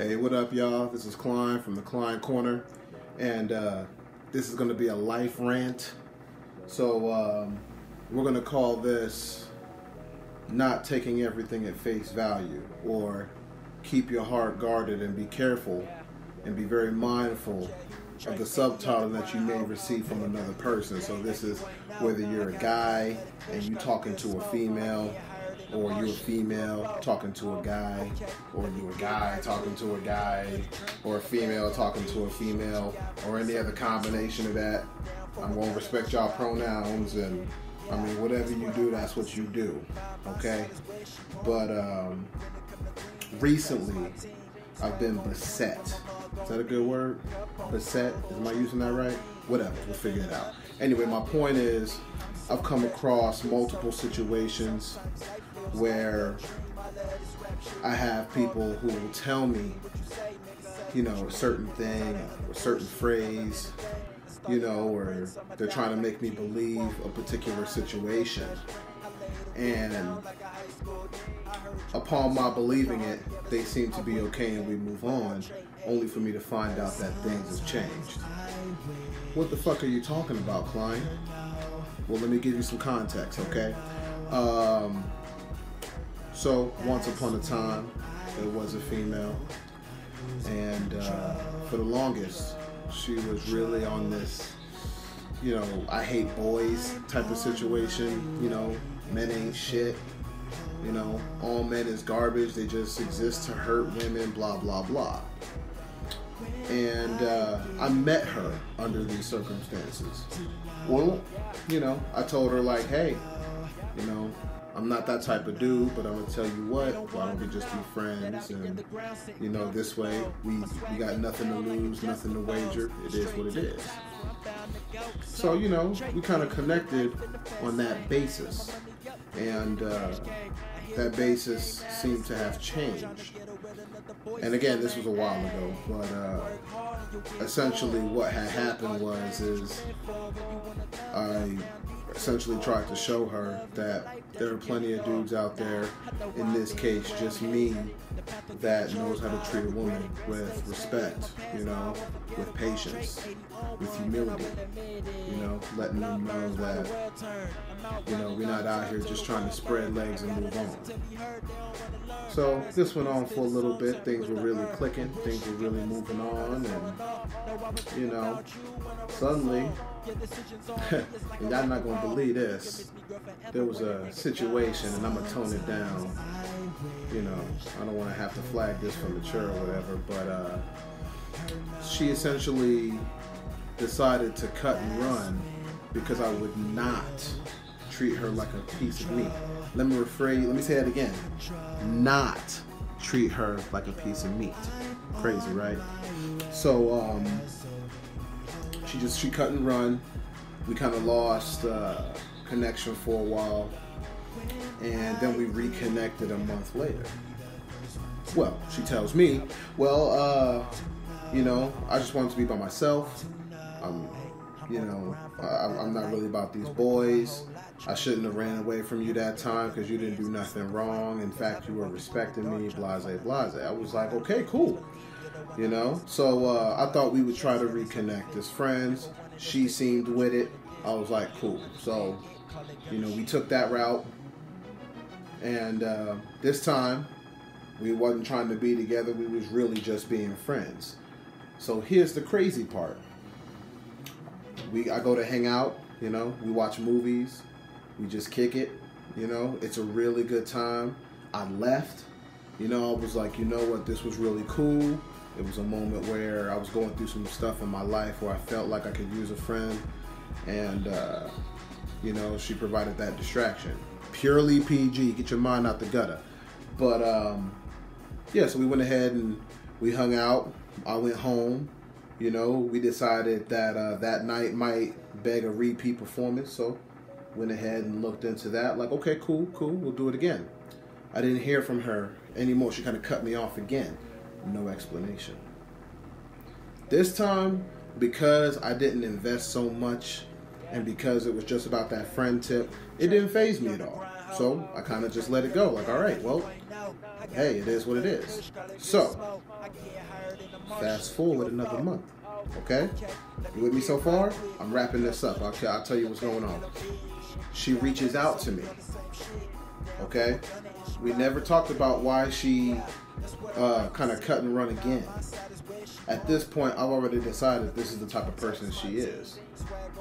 Hey, what up, y'all? This is Klein from the Klein Corner, and this is going to be a life rant. So we're going to call this not taking everything at face value, or keep your heart guarded and be careful and be very mindful of the subtitle that you may receive from another person. So this is whether you're a guy and you talking to a female, or you're a female talking to a guy, or you're a guy talking to a guy, or a female talking to a female, or any other combination of that. I'm going to respect y'all pronouns, and I mean, whatever you do, that's what you do, okay? But recently, I've been beset. Is that a good word? Beset? Am I using that right? Whatever, we'll figure it out. Anyway, my point is, I've come across multiple situations where I have people who will tell me, you know, a certain thing, a certain phrase, you know, or they're trying to make me believe a particular situation. And upon my believing it, they seem to be okay and we move on, only for me to find out that things have changed. What the fuck are you talking about, Klein? Well, let me give you some context, okay? So, once upon a time, there was a female, and for the longest, she was really on this, you know, I hate boys type of situation. You know, men ain't shit, you know, all men is garbage, they just exist to hurt women, blah, blah, blah. And I met her under these circumstances. Well, you know, I told her, like, hey, you know, I'm not that type of dude, but I'm going to tell you what, why don't we just be friends? And, you know, this way, we got nothing to lose, nothing to wager. It is what it is. So, you know, we kind of connected on that basis. And that basis seemed to have changed. And again, this was a while ago, but essentially what had happened is I essentially tried to show her that there are plenty of dudes out there, in this case just me, that knows how to treat a woman with respect, you know, with patience, with humility, you know, letting them know that, you know, we're not out here just trying to spread legs and move on. So this went on for a little bit. Things were really clicking, things were really moving on, and, you know, suddenly, and y'all not gonna believe this, there was a situation, and I'm gonna tone it down. You know, I don't want to have to flag this for mature or whatever, but she essentially decided to cut and run because I would not treat her like a piece of meat. Let me say that again. Not treat her like a piece of meat. Crazy, right? So she cut and run. We kind of lost connection for a while, and then we reconnected a month later. Well, she tells me, well, you know, I just wanted to be by myself. You know, I'm not really about these boys. I shouldn't have ran away from you that time because you didn't do nothing wrong. In fact, you were respecting me, blase, blase. I was like, okay, cool. You know, so I thought we would try to reconnect as friends. She seemed with it. I was like, cool. So, you know, we took that route. And this time, we wasn't trying to be together. We was really just being friends. So here's the crazy part. I go to hang out, you know, we watch movies, we just kick it, you know, it's a really good time. I left, you know, I was like, you know what, this was really cool. It was a moment where I was going through some stuff in my life where I felt like I could use a friend, and, you know, she provided that distraction. Purely PG, get your mind out the gutter. But, yeah, so we went ahead and we hung out. I went home. You know, we decided that that night might beg a repeat performance, so went ahead and looked into that. Like, okay, cool, we'll do it again. I didn't hear from her anymore. She kind of cut me off again. No explanation. This time, because I didn't invest so much, and because it was just about that friend tip, it didn't faze me at all. So I kind of just let it go. Like, all right, well, hey, it is what it is. So, fast forward another month. Okay? You with me so far? I'm wrapping this up. I'll tell you what's going on. She reaches out to me. Okay? We never talked about why she kind of cut and run again. At this point, I've already decided this is the type of person she is.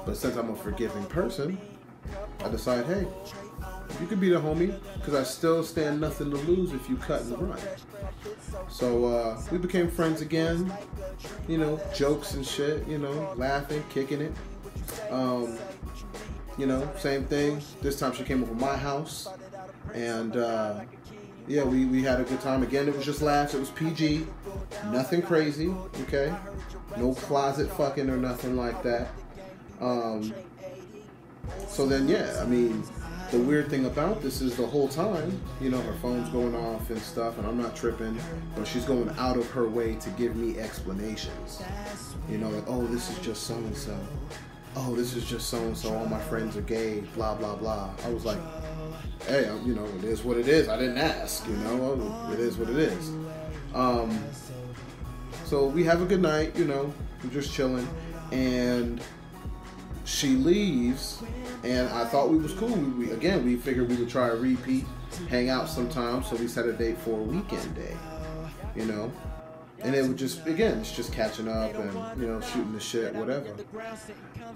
But since I'm a forgiving person, I decide, hey, you could be the homie, because I still stand nothing to lose if you cut and run. So we became friends again, you know, jokes and shit, you know, laughing, kicking it. You know, same thing. This time she came over my house, and yeah, we had a good time. Again, it was just laughs. It was PG, nothing crazy, okay? No closet fucking or nothing like that. So then, yeah, I mean, the weird thing about this is the whole time, you know, her phone's going off and stuff, and I'm not tripping, but she's going out of her way to give me explanations. You know, like, oh, this is just so-and-so. Oh, this is just so-and-so. All my friends are gay, blah, blah, blah. I was like, hey, you know, it is what it is. I didn't ask, you know, it is what it is. So we have a good night, you know, we're just chilling, and she leaves, and I thought we was cool. We figured we would try a repeat, hang out sometime, so we set a date for a weekend day, you know, and it would just, again, it's just catching up and, you know, shooting the shit, whatever.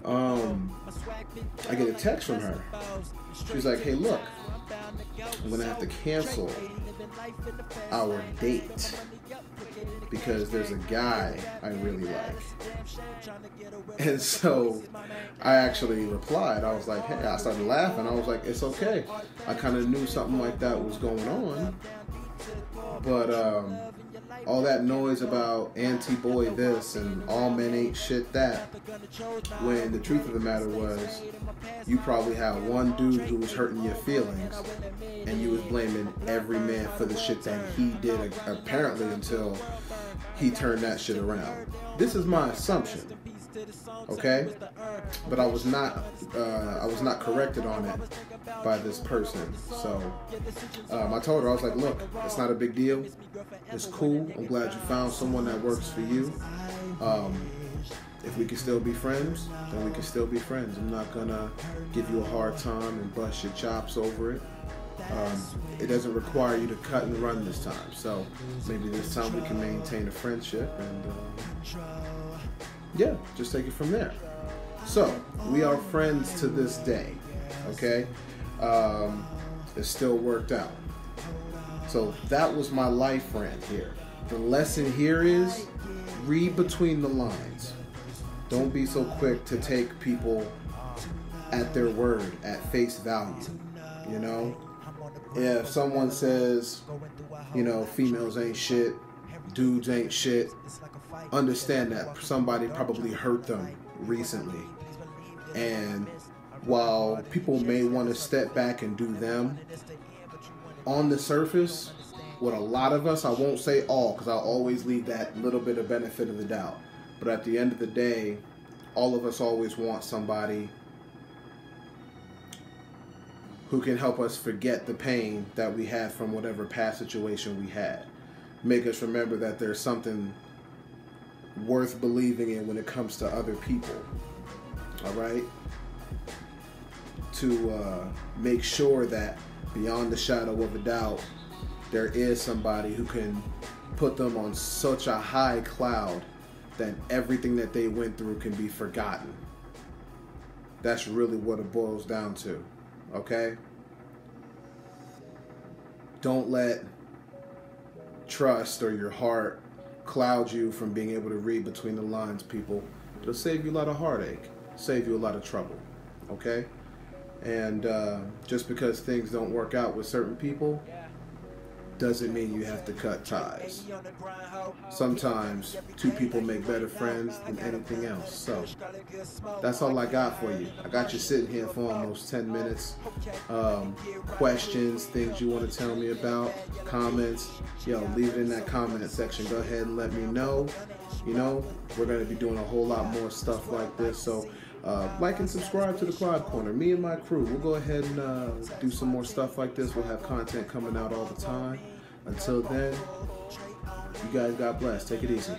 I get a text from her. She's like, hey, look, I'm gonna have to cancel our date because there's a guy I really like. And so I actually replied. I was like, hey, I started laughing. I was like, it's okay. I kind of knew something like that was going on. But all that noise about anti-boy this and all men ain't shit that, when the truth of the matter was, you probably had one dude who was hurting your feelings, and you was blaming every man for the shit that he did, apparently, until he turned that shit around. This is my assumption, okay? But I was not corrected on it by this person. So I told her, I was like, look, it's not a big deal. It's cool. I'm glad you found someone that works for you. If we can still be friends, then we can still be friends. I'm not gonna give you a hard time and bust your chops over it. It doesn't require you to cut and run this time. So maybe this time we can maintain a friendship, and yeah, just take it from there. So we are friends to this day, okay? It still worked out. So that was my life rant here. The lesson here is, read between the lines. Don't be so quick to take people at their word, at face value, you know? If someone says, you know, females ain't shit, dudes ain't shit, understand that somebody probably hurt them recently. And while people may want to step back and do them, on the surface, with a lot of us, I won't say all, because I'll always leave that little bit of benefit of the doubt. But at the end of the day, all of us always want somebody who can help us forget the pain that we had from whatever past situation we had. Make us remember that there's something worth believing in when it comes to other people. All right? To make sure that beyond the shadow of a doubt, there is somebody who can put them on such a high cloud that everything that they went through can be forgotten. That's really what it boils down to, okay? Don't let trust or your heart cloud you from being able to read between the lines, people. It'll save you a lot of heartache, save you a lot of trouble, okay? And just because things don't work out with certain people doesn't mean you have to cut ties. Sometimes two people make better friends than anything else. So that's all I got for you. I got you sitting here for almost 10 minutes. Questions, things you want to tell me about, comments, yo, leave it in that comment section. Go ahead and let me know. You know, we're going to be doing a whole lot more stuff like this. So like and subscribe to the Clyde Corner. Me and my crew, we'll go ahead and do some more stuff like this. We'll have content coming out all the time. Until then, you guys, God bless. Take it easy.